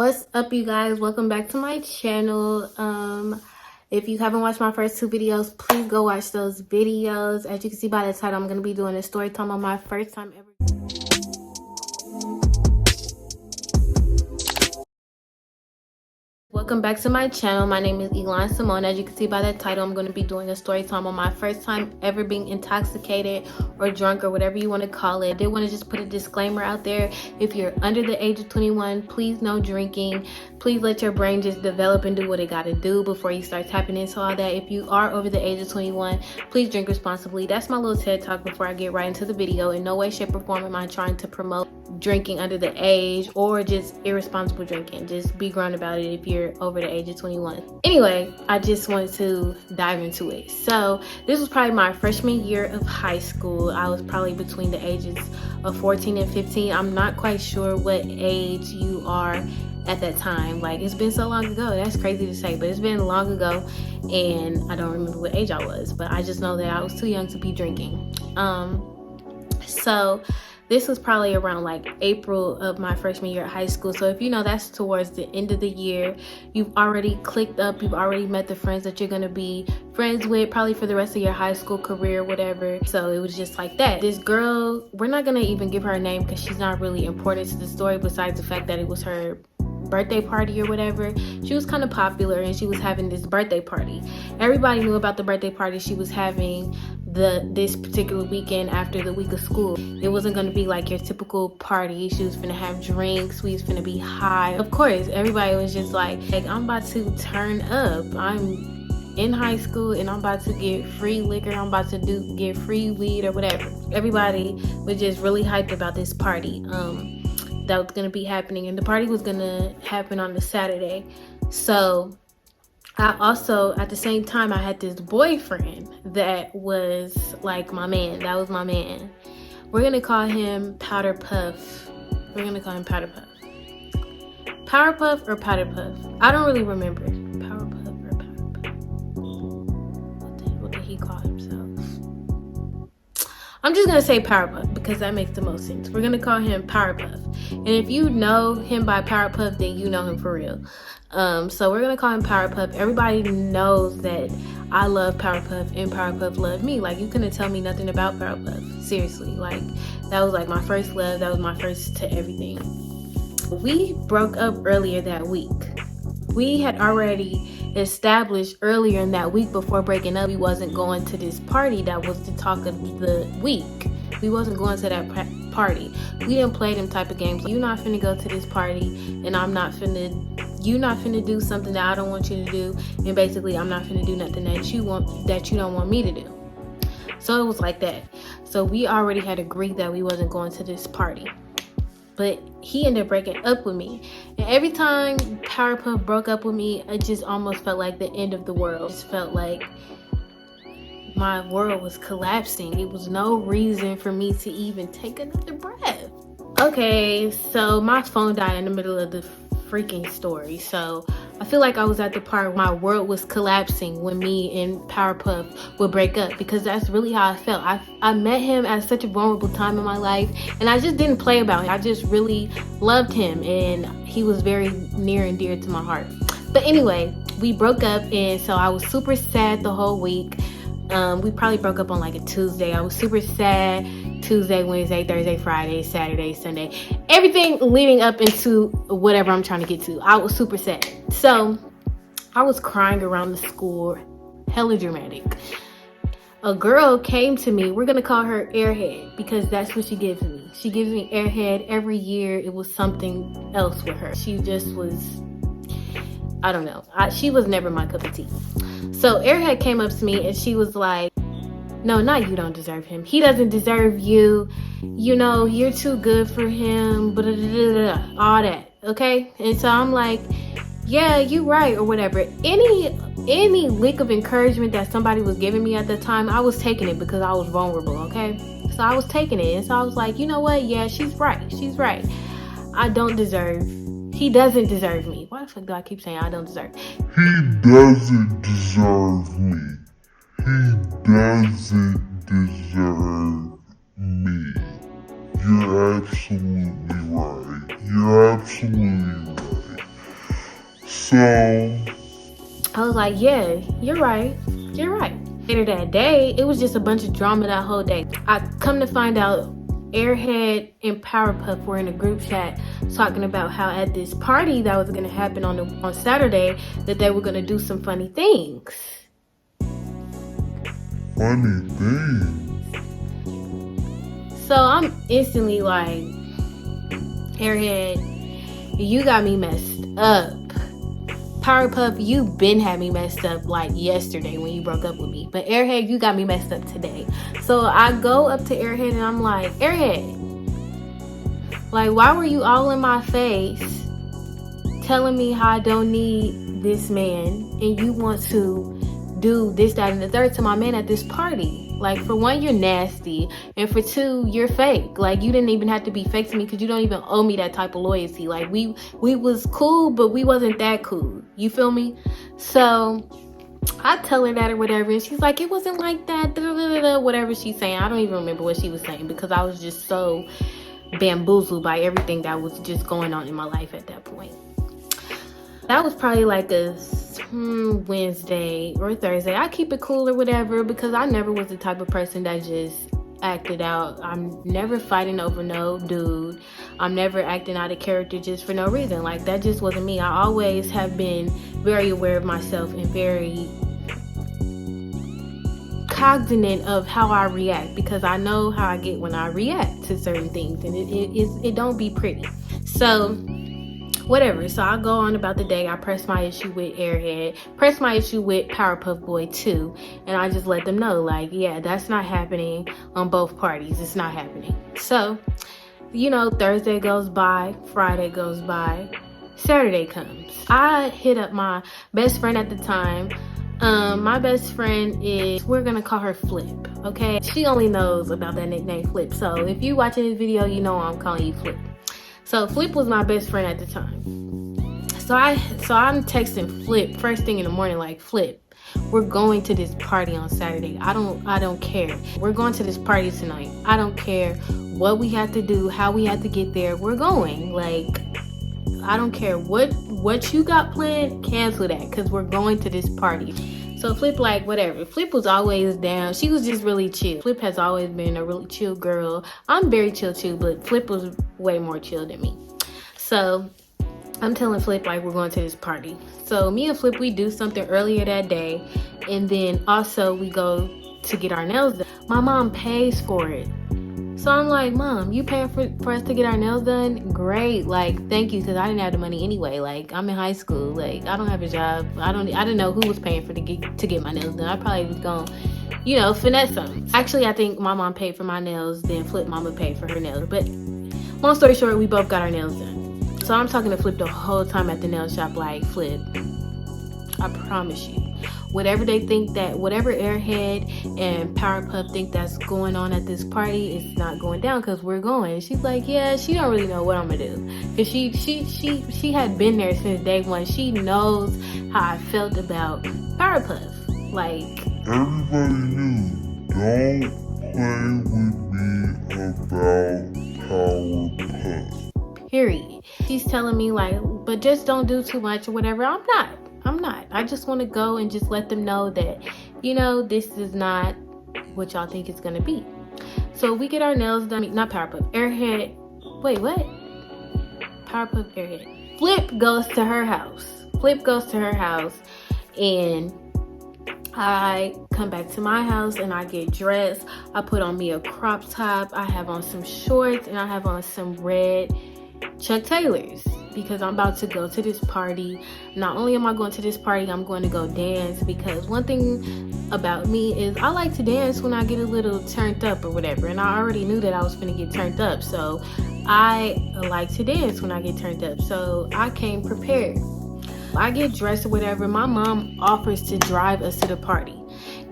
What's up, you guys? Welcome back to my channel. If you haven't watched my first two videos, please go watch those videos. As you can see by the title, I'm going to be doing a story time on my first time ever. Welcome back to my channel. My name is Elon Simone. As you can see by that title, I'm going to be doing a story time on my first time ever being intoxicated or drunk or whatever you want to call it. I did want to just put a disclaimer out there. If you're under the age of 21, please no drinking. Please let your brain just develop and do what it got to do before you start tapping into all that. If you are over the age of 21, please drink responsibly. That's my little TED talk before I get right into the video. In no way, shape, or form am I trying to promote drinking under the age or just irresponsible drinking. Just be grown about it if you're over the age of 21. Anyway, I just wanted to dive into it. So this was probably my freshman year of high school. I was probably between the ages of 14 and 15. I'm not quite sure what age you are at that time. Like, it's been so long ago. That's crazy to say, but it's been long ago and I don't remember what age I was, but I just know that I was too young to be drinking. So this was probably around like April of my freshman year at high school. So if you know, that's towards the end of the year. You've already clicked up. You've already met the friends that you're going to be friends with probably for the rest of your high school career, whatever. So it was just like that. This girl, we're not going to even give her a name because she's not really important to the story besides the fact that it was her birthday party or whatever. She was kind of popular and she was having this birthday party. Everybody knew about the birthday party she was having this particular weekend after the week of school. It wasn't going to be like your typical party. She was finna have drinks. We was finna be high. Of course, everybody was just like I'm about to turn up. I'm in high school and I'm about to get free liquor. I'm about to get free weed or whatever. Everybody was just really hyped about this party that was going to be happening, and the party was going to happen on the Saturday. So I also, at the same time, I had this boyfriend that was like my man. That was my man. We're going to call him Powder Puff. We're going to call him Powder Puff. Power Puff or Powder Puff? I don't really remember. Power Puff or Powder Puff? What did he call himself? I'm just going to say Power Puff because that makes the most sense. We're going to call him Power Puff. And if you know him by Power Puff, then you know him for real. So we're going to call him Power Puff. Everybody knows that I love Power Puff and Power Puff loved me. Like, you couldn't tell me nothing about Power Puff. Seriously. Like, that was like my first love. That was my first to everything. We broke up earlier that week. We had already established earlier in that week before breaking up we wasn't going to this party that was the talk of the week. We wasn't going to that party. We didn't play them type of games. You're not finna go to this party and you're not finna do something that I don't want you to do, and basically I'm not finna do nothing that you don't want me to do. So it was like that. So we already had agreed that we wasn't going to this party. But he ended up breaking up with me. And every time Powerpuff broke up with me, it just almost felt like the end of the world. It just felt like my world was collapsing. It was no reason for me to even take another breath. Okay, so my phone died in the middle of the freaking story. So I feel like I was at the part where my world was collapsing when me and Powerpuff would break up, because that's really how I felt. I met him at such a vulnerable time in my life, and I just didn't play about him. I just really loved him, and he was very near and dear to my heart. But anyway, we broke up, and so I was super sad the whole week. We probably broke up on like a Tuesday. I was super sad. Tuesday, Wednesday, Thursday, Friday, Saturday, Sunday, everything leading up into whatever I'm trying to get to. I was super sad. So I was crying around the school, hella dramatic. A girl came to me. We're gonna call her Airhead because that's what she gives me. She gives me Airhead every year. It was something else with her. She just was, I don't know. She was never my cup of tea. So Airhead came up to me and she was like, no, not you don't deserve him. He doesn't deserve you. You know, you're too good for him. Blah, blah, blah, blah, all that. Okay? And so I'm like, yeah, you right, or whatever. Any lick of encouragement that somebody was giving me at the time, I was taking it because I was vulnerable, okay? So I was taking it. And so I was like, you know what? Yeah, she's right. She's right. He doesn't deserve me. Why the fuck do I keep saying I don't deserve? He doesn't deserve me. He doesn't deserve me. You're absolutely right. You're absolutely right. So, I was like, yeah, you're right. You're right. Later that day, it was just a bunch of drama that whole day. I come to find out Airhead and Powerpuff were in a group chat talking about how at this party that was going to happen on Saturday that they were going to do some funny things. funny thing. So I'm instantly like, Airhead, you got me messed up. Powerpuff, you been had me messed up like yesterday when you broke up with me. But Airhead, you got me messed up today. So I go up to Airhead and I'm like, Airhead, like, why were you all in my face telling me how I don't need this man and you want to do this, that, and the third to my man at this party? Like, for one, you're nasty, and for two, you're fake. Like, you didn't even have to be fake to me because you don't even owe me that type of loyalty. Like, we was cool, but we wasn't that cool. You feel me? So I tell her that or whatever, and she's like, it wasn't like that, whatever she's saying. I don't even remember what she was saying because I was just so bamboozled by everything that was just going on in my life at that point. That was probably like a Wednesday or Thursday. I keep it cool or whatever because I never was the type of person that just acted out. I'm never fighting over no dude. I'm never acting out of character just for no reason. Like, that just wasn't me. I always have been very aware of myself and very cognizant of how I react because I know how I get when I react to certain things, and it don't be pretty. So whatever. So I go on about the day. I press my issue with Airhead, press my issue with Powerpuff Boy too, and I just let them know, like, yeah, that's not happening on both parties. It's not happening. So, Thursday goes by, Friday goes by, Saturday comes. I hit up my best friend at the time. My best friend we're gonna call her Flip, okay? She only knows about that nickname Flip. So if you watching this video, you know I'm calling you Flip. So Flip was my best friend at the time. So I'm texting Flip first thing in the morning, like, Flip, we're going to this party on Saturday. I don't care. We're going to this party tonight. I don't care what we have to do, how we have to get there. We're going. Like, I don't care what you got planned, cancel that because we're going to this party. So Flip, like, whatever. Flip was always down. She was just really chill. Flip has always been a really chill girl. I'm very chill too, but Flip was way more chill than me. So I'm telling Flip, like, we're going to this party. So me and Flip, we do something earlier that day, and then also we go to get our nails done. My mom pays for it. So I'm like, Mom, you paying for us to get our nails done? Great. Like, thank you, because I didn't have the money anyway. Like, I'm in high school. Like, I don't have a job. I didn't know who was paying to get my nails done. I probably was going, finesse them. Actually, I think my mom paid for my nails, then Flip mama paid for her nails. But long story short, we both got our nails done. So I'm talking to Flip the whole time at the nail shop, like, Flip, I promise you, whatever Airhead and Powerpuff think that's going on at this party, it's not going down because we're going. And she's like, yeah, she don't really know what I'm gonna do because she had been there since day one. She knows how I felt about Powerpuff. Like, Everybody knew, don't play with me about Powerpuff. Period. She's telling me, like, but just don't do too much or whatever. I'm not. I just want to go and just let them know that, this is not what y'all think it's going to be. So we get our nails done. Not Powerpuff. Airhead. Wait, what? Powerpuff, Airhead. Flip goes to her house. And I come back to my house and I get dressed. I put on me a crop top. I have on some shorts and I have on some red Chuck Taylors because I'm about to go to this party. Not only am I going to this party, I'm going to go dance because one thing about me is I like to dance when I get a little turned up or whatever, and I already knew that I was gonna get turned up, so I like to dance when I get turned up, so I came prepared. I get dressed or whatever. My mom offers to drive us to the party.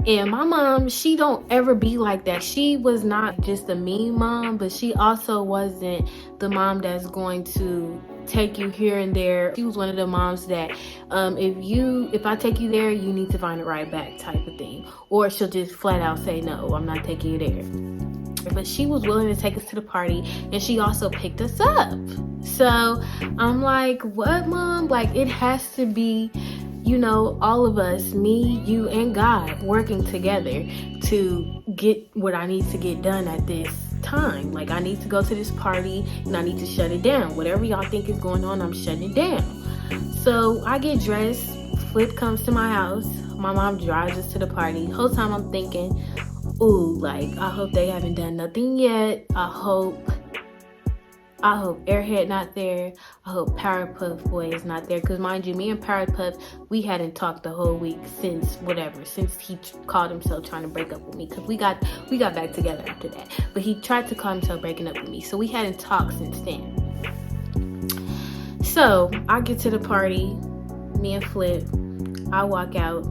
And my mom, she don't ever be like that. She was not just a mean mom, but she also wasn't the mom that's going to take you here and there. She was one of the moms that if I take you there, you need to find it right back type of thing. Or she'll just flat out say, no, I'm not taking you there. But she was willing to take us to the party, and she also picked us up. So I'm like, what, Mom? Like, it has to be, all of us, me, you, and God, working together to get what I need to get done at this time. Like, I need to go to this party, and I need to shut it down. Whatever y'all think is going on, I'm shutting it down. So I get dressed. Flip comes to my house. My mom drives us to the party. Whole time I'm thinking, ooh, like, I hope they haven't done nothing yet. I hope Airhead not there. I hope Powerpuff Boy is not there. Because mind you, me and Powerpuff, we hadn't talked the whole week since he called himself trying to break up with me. Because we got back together after that. But he tried to call himself breaking up with me. So we hadn't talked since then. So I get to the party, me and Flip. I walk out,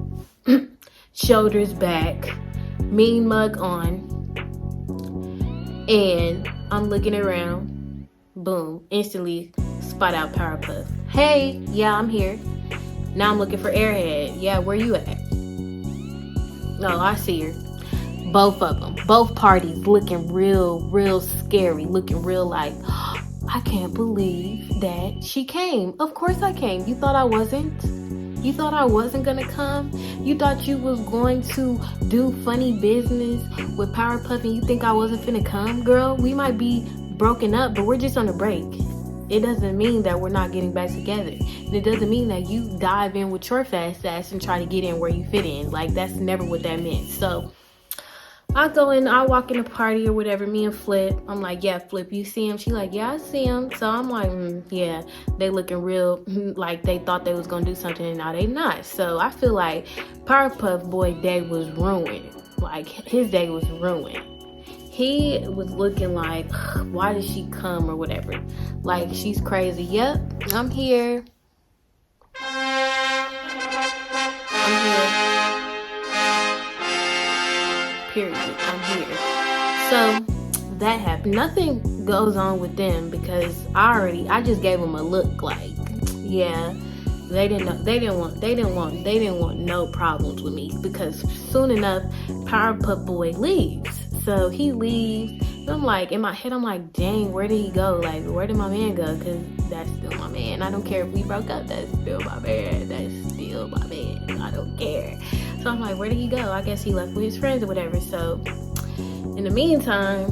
shoulders back, mean mug on, and I'm looking around. Boom, instantly spot out Powerpuff. Hey, yeah, I'm here. Now I'm looking for Airhead. Yeah, where you at? No, I see her. Both of them, both parties looking real scary, looking real like, I can't believe that she came. Of course I came. You thought I wasn't? You thought I wasn't gonna come? You thought you was going to do funny business with Powerpuff and you think I wasn't finna come? Girl, we might be broken up, but we're just on a break. It doesn't mean that we're not getting back together. And it doesn't mean that you dive in with your fast ass and try to get in where you fit in. Like, that's never what that meant. So I go in, I walk in the party or whatever, me and Flip. I'm like, yeah, Flip, you see him? She like, yeah, I see him. So I'm like, yeah, they looking real like they thought they was gonna do something and now they not. So I feel like Powerpuff Boy day was ruined. Like, his day was ruined. He was looking like, why did she come or whatever? Like, she's crazy. Yep, I'm here. I'm here. Period. I'm here. So that happened. Nothing goes on with them because I just gave them a look like, yeah, they didn't want no problems with me because soon enough Powerpuff Boy leaves. So he leaves. And I'm like, in my head, I'm like, dang, where did he go? Like, where did my man go? Because that's still my man. I don't care if we broke up. That's still my man. That's still my man. I don't care. So I'm like, where did he go? I guess he left with his friends or whatever. So in the meantime,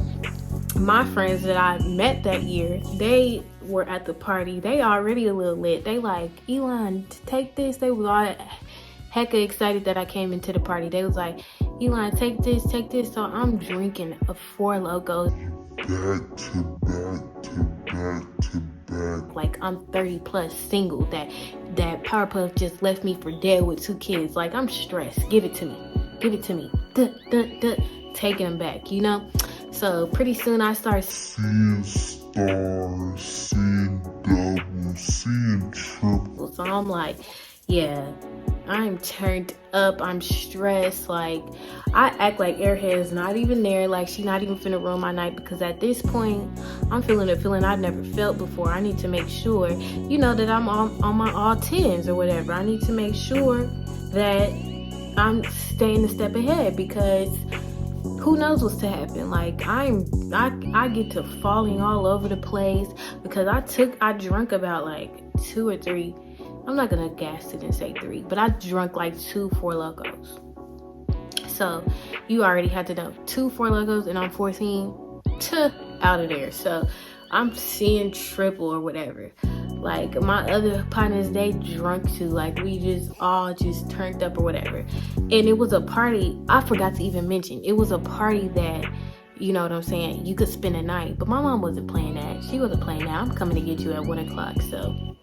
my friends that I met that year, they were at the party. They already a little lit. They like, Elon, take this. They was all hecka excited that I came into the party. They was like, Elon, take this. So I'm drinking a 4 Locos. Back to back. Like, I'm 30 plus single. That Powerpuff just left me for dead with 2 kids. Like, I'm stressed. Give it to me. Taking them back, So pretty soon I start seeing stars, seeing doubles, seeing triple. So I'm like, yeah, I'm turned up. I'm stressed. Like, I act like Airhead is not even there. Like, she not even finna ruin my night because at this point, I'm feeling a feeling I've never felt before. I need to make sure, that I'm on my all 10s or whatever. I need to make sure that I'm staying a step ahead because who knows what's to happen. Like, I get to falling all over the place because I drank about like 2 or 3. I'm not gonna gas it and say 3, but I drank like 2 4 Locos. So you already had to know 2 4 Locos and I'm 14 out of there. So I'm seeing triple or whatever. Like, my other partners, they drunk too. Like, we just all just turned up or whatever. And it was a party, I forgot to even mention, it was a party that, you know what I'm saying, you could spend a night. But my mom wasn't playing that. She wasn't playing that. I'm coming to get you at 1 o'clock. So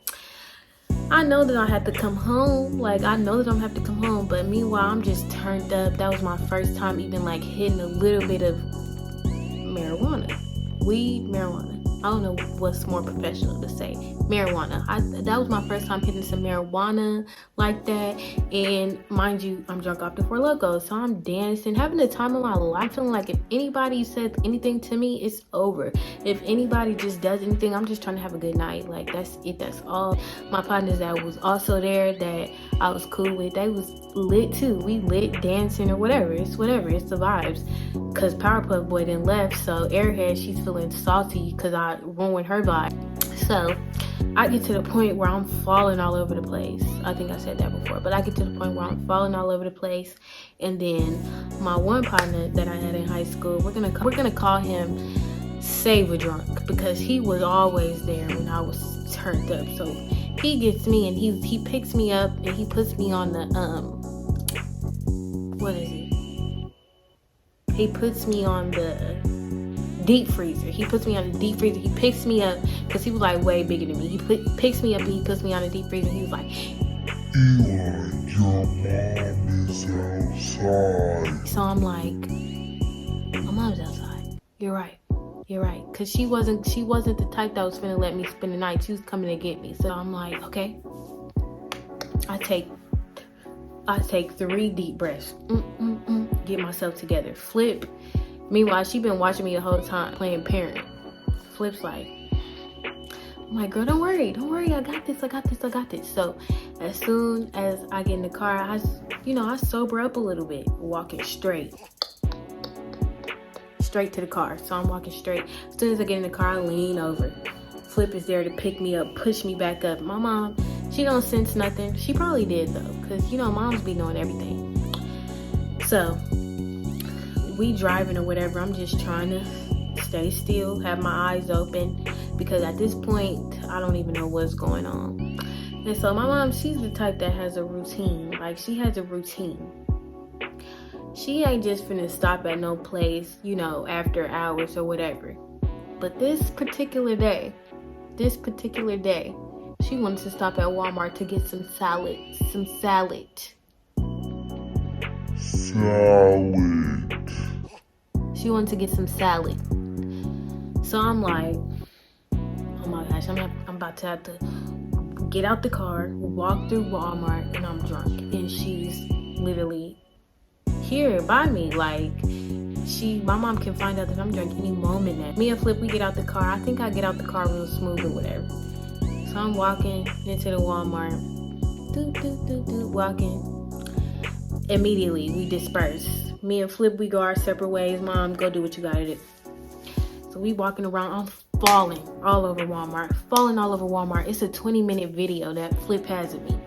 I know that I have to come home. Like, I know that I'm have to come home. But meanwhile, I'm just turned up. That was my first time even like hitting a little bit of marijuana. Weed, marijuana. I don't know what's more professional to say. marijuana. That was my first time hitting some marijuana like that. And mind you, I'm drunk off the Four Locos, so I'm dancing, having the time of my life, feeling like if anybody says anything to me, it's over. If anybody just does anything, I'm just trying to have a good night. Like, that's it, that's all. My partners that was also there that I was cool with, they was lit too. We lit, dancing or whatever. It's the vibes. Cause Powerpuff Boy then left, so Airhead, she's feeling salty because I ruined her vibe. So I get to the point where I'm falling all over the place. I think I said that before, but I get to the point where I'm falling all over the place. And then my one partner that I had in high school, we're gonna call him Save a Drunk, because he was always there when I was turned up. So he gets me and he picks me up and he puts me on the what is it? He puts me on the deep freezer. He picks me up because he was like way bigger than me. He picks me up and he puts me on the deep freezer. He was like, Elon, your mom is outside. So I'm like, my mom's outside. You're right. Because she wasn't the type that was finna let me spend the night. She was coming to get me. So I'm like, okay. I take 3 deep breaths. Get myself together. Flip. Meanwhile, she been watching me the whole time playing parent. Flip's like, I'm like, girl, don't worry, I got this. So as soon as I get in the car, I sober up a little bit, walking straight to the car. So I'm walking straight. As soon as I get in the car, I lean over. Flip is there to pick me up, push me back up. My mom, she don't sense nothing. She probably did though, because moms be knowing everything. So we driving or whatever, I'm just trying to stay still, have my eyes open, because at this point I don't even know what's going on. And so my mom, she's the type that has a routine. Like, she has a routine. She ain't just finna stop at no place, after hours or whatever. But this particular day, she wanted to stop at Walmart to get some salad. She wanted to get some salad. So I'm like, oh my gosh, I'm about to have to get out the car, walk through Walmart, and I'm drunk. And she's literally here by me. Like, my mom can find out that I'm drunk any moment now. Me and Flip, we get out the car. I think I get out the car real smooth or whatever. So I'm walking into the Walmart. Walking. Immediately, we disperse. Me and Flip, we go our separate ways. Mom, go do what you gotta do. So we walking around. I'm falling all over Walmart. It's a 20-minute video that Flip has of me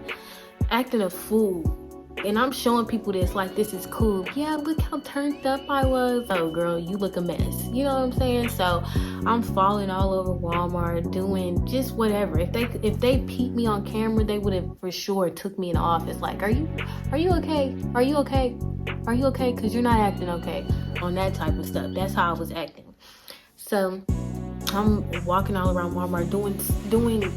acting a fool. And I'm showing people this like this is cool. Yeah, look how turned up I was. Oh, girl, you look a mess. You know what I'm saying? So I'm falling all over Walmart, doing just whatever. If they peeped me on camera, they would have for sure took me in the office. Like, are you okay? Are you okay? Because you're not acting okay on that type of stuff. That's how I was acting. So I'm walking all around Walmart doing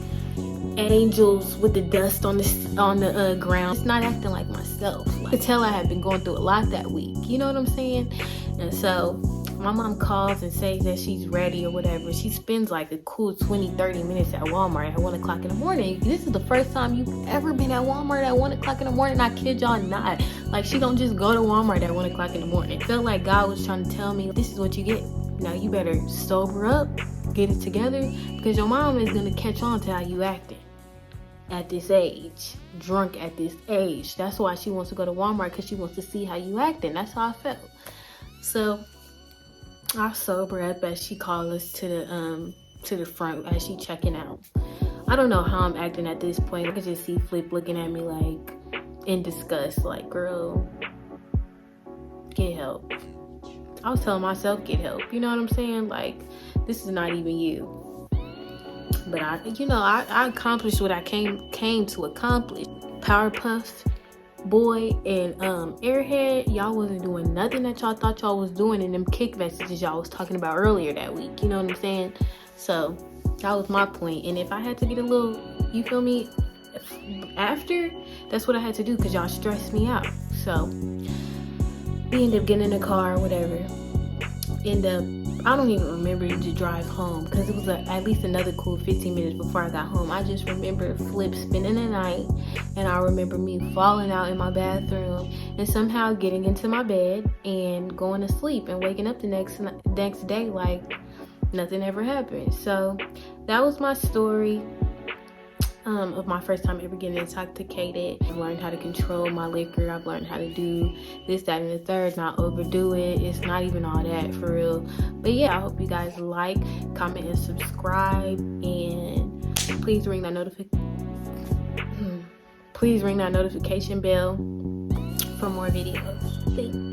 angels with the dust on the ground. It's not acting like myself. I could tell I had been going through a lot that week. You know what I'm saying? And so my mom calls and says that she's ready or whatever. She spends like a cool 20-30 minutes at Walmart at 1 o'clock in the morning. This is the first time you've ever been at Walmart at 1 o'clock in the morning. I kid y'all not. Like, she don't just go to Walmart at 1 o'clock in the morning. It felt like God was trying to tell me, this is what you get. Now you better sober up, get it together, because your mom is going to catch on to how you acting at this age, drunk at this age. That's why she wants to go to Walmart, because she wants to see how you acting. That's how I felt. So I sober up as she calls us to the front as she checking out. I don't know how I'm acting at this point. I could just see Flip looking at me like in disgust, like, girl, get help. I was telling myself, get help. You know what I'm saying? Like, this is not even you. But I accomplished what I came to accomplish. Powerpuff Boy and Airhead, y'all wasn't doing nothing that y'all thought y'all was doing in them kick messages y'all was talking about earlier that week. You know what I'm saying? So that was my point. And if I had to get a little, you feel me, after, that's what I had to do, because y'all stressed me out. So we end up getting in the car or whatever. End up I don't even remember the drive home because it was at least another cool 15 minutes before I got home. I just remember Flip spending the night, and I remember me falling out in my bathroom and somehow getting into my bed and going to sleep and waking up the next day like nothing ever happened. So that was my story of my first time ever getting intoxicated. I've learned how to control my liquor. I've learned how to do this, that, and the third, not overdo it. It's not even all that for real. But yeah, I hope you guys like, comment, and subscribe, and please ring that notification bell for more videos. Thanks.